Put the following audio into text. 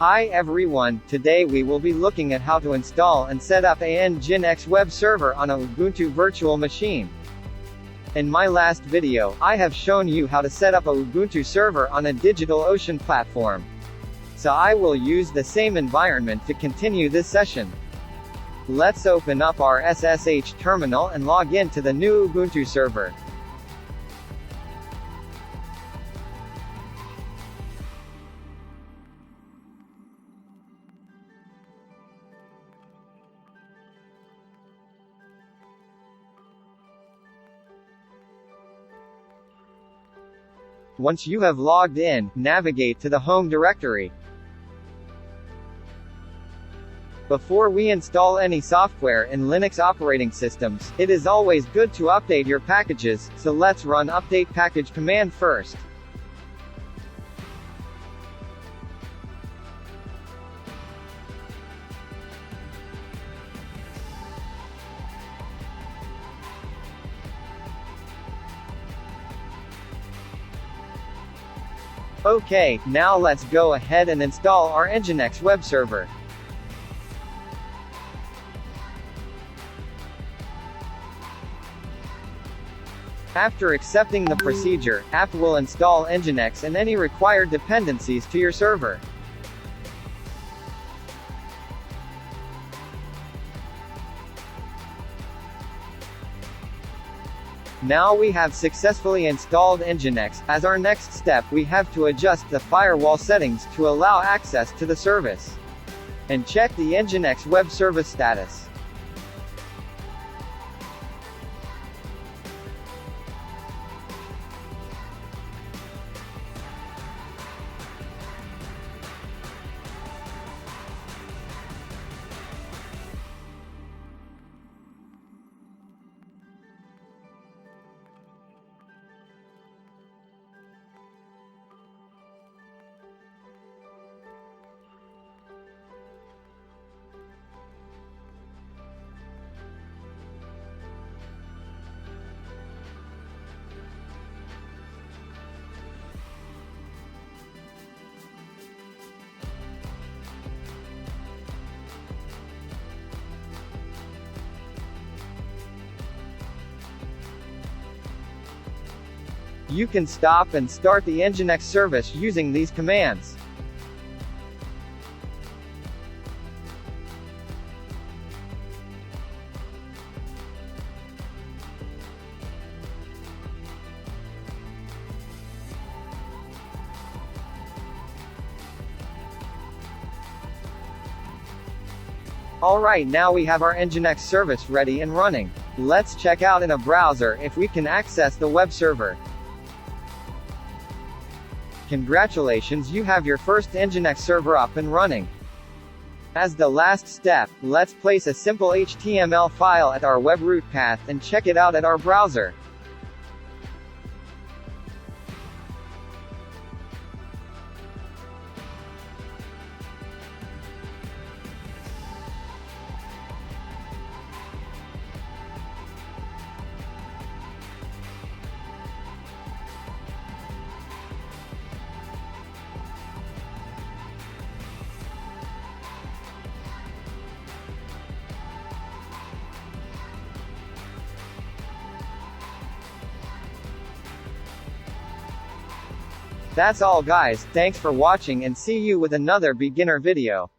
Hi everyone, today we will be looking at how to install and set up a Nginx Web Server on a Ubuntu virtual machine. In my last video, I have shown you how to set up a Ubuntu server on a DigitalOcean platform. So I will use the same environment to continue this session. Let's open up our SSH terminal and log in to the new Ubuntu server. Once you have logged in, navigate to the home directory. Before we install any software in Linux operating systems, it is always good to update your packages, so let's run update package command first. Okay, now let's go ahead and install our Nginx Web Server. After accepting the procedure, apt will install Nginx and any required dependencies to your server. Now we have successfully installed Nginx. As our next step, we have to adjust the firewall settings to allow access to the service. And check the Nginx Web Service status. You can stop and start the Nginx service using these commands. Alright, now we have our Nginx service ready and running. Let's check out in a browser if we can access the web server. Congratulations, you have your first Nginx server up and running. As the last step, let's place a simple HTML file at our web root path and check it out at our browser. That's all guys, thanks for watching and see you with another beginner video.